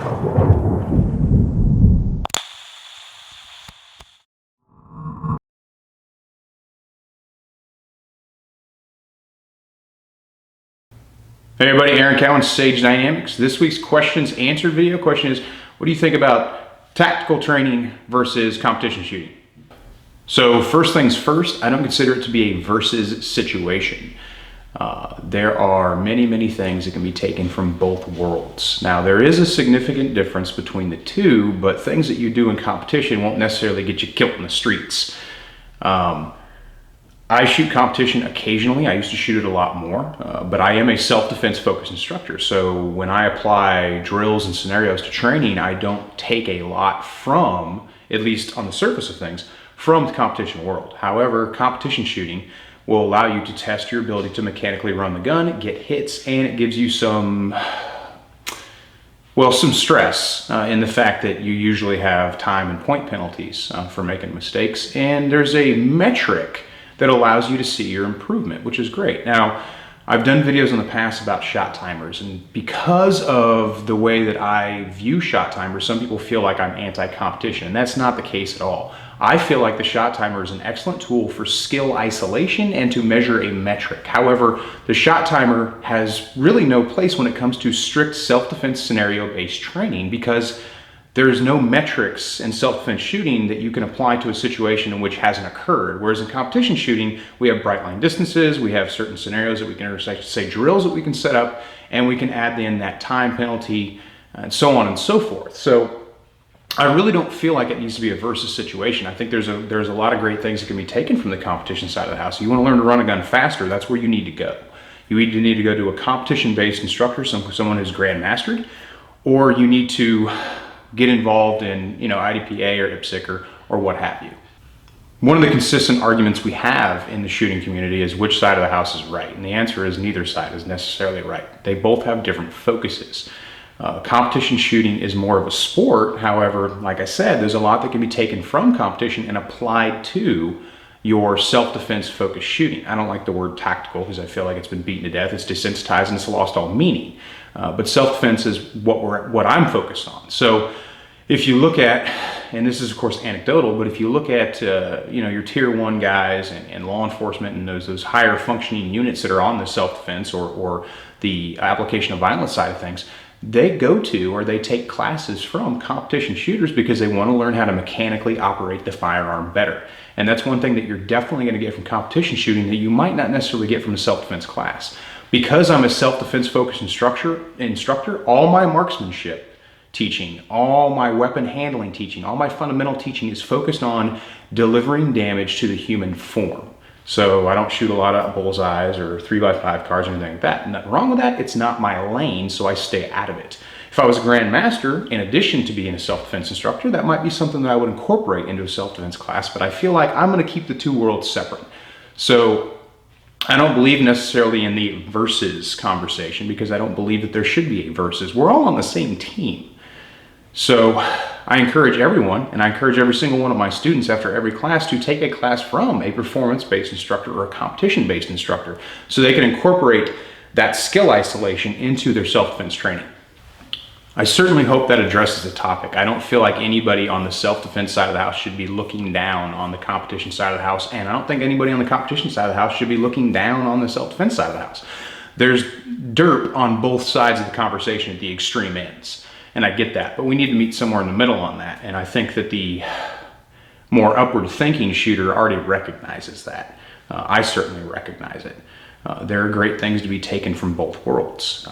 Hey everybody, Aaron Cowan, Sage Dynamics. This week's questions answered video question is, what do you think about tactical training versus competition shooting? So first things first, I don't consider it to be a versus situation. There are many things that can be taken from both worlds. Now there is a significant difference between the two, but things that you do in competition won't necessarily get you killed in the streets. I shoot competition occasionally. I used to shoot it a lot more, but I am a self-defense focused instructor. So when I apply drills and scenarios to training, I don't take a lot from, at least on the surface of things, from the competition world. However, competition shooting will allow you to test your ability to mechanically run the gun, get hits, and it gives you some stress in the fact that you usually have time and point penalties for making mistakes. And there's a metric that allows you to see your improvement, which is great. Now, I've done videos in the past about shot timers, and because of the way that I view shot timers, some people feel like I'm anti-competition, and that's not the case at all. I feel like the shot timer is an excellent tool for skill isolation and to measure a metric. However, the shot timer has really no place when it comes to strict self-defense scenario-based training, because there's no metrics in self-defense shooting that you can apply to a situation in which hasn't occurred. Whereas in competition shooting, we have bright line distances, we have certain scenarios that we can intersect, say drills that we can set up, and we can add in that time penalty and so on and so forth. So I really don't feel like it needs to be a versus situation. I think there's a lot of great things that can be taken from the competition side of the house. You want to learn to run a gun faster, that's where you need to go. You either need to go to a competition-based instructor, someone who's grandmastered, or you need to get involved in, IDPA or IPSC or what have you. One of the consistent arguments we have in the shooting community is which side of the house is right, and the answer is neither side is necessarily right. They both have different focuses. Competition shooting is more of a sport. However, like I said, there's a lot that can be taken from competition and applied to your self-defense focused shooting. I don't like the word tactical because I feel like it's been beaten to death. It's desensitized and it's lost all meaning. But self-defense is what I'm focused on. So if you look at, and this is of course anecdotal, but if you look at your tier 1 guys and law enforcement and those higher functioning units that are on the self-defense or the application of violence side of things, they go to or they take classes from competition shooters because they want to learn how to mechanically operate the firearm better. And that's one thing that you're definitely going to get from competition shooting that you might not necessarily get from a self-defense class. Because I'm a self-defense focused instructor, all my marksmanship teaching, all my weapon handling teaching, all my fundamental teaching is focused on delivering damage to the human form. So I don't shoot a lot of bullseyes or 3x5 cards or anything like that. Nothing wrong with that. It's not my lane, so I stay out of it. If I was a grandmaster, in addition to being a self-defense instructor, that might be something that I would incorporate into a self-defense class, but I feel like I'm going to keep the two worlds separate. So I don't believe necessarily in the versus conversation because I don't believe that there should be a versus. We're all on the same team. So I encourage everyone, and I encourage every single one of my students after every class to take a class from a performance-based instructor or a competition-based instructor so they can incorporate that skill isolation into their self-defense training. I certainly hope that addresses the topic. I don't feel like anybody on the self-defense side of the house should be looking down on the competition side of the house, and I don't think anybody on the competition side of the house should be looking down on the self-defense side of the house. There's dirt on both sides of the conversation at the extreme ends, and I get that, but we need to meet somewhere in the middle on that, and I think that the more upward thinking shooter already recognizes that. I certainly recognize it. There are great things to be taken from both worlds.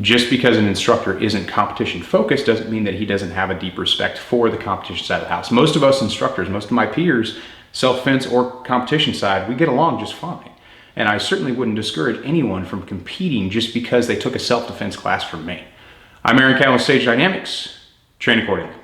Just because an instructor isn't competition focused doesn't mean that he doesn't have a deep respect for the competition side of the house. Most of us instructors, most of my peers, self-defense or competition side, we get along just fine. And I certainly wouldn't discourage anyone from competing just because they took a self-defense class from me. I'm Aaron Cowan with Sage Dynamics. Train accordingly.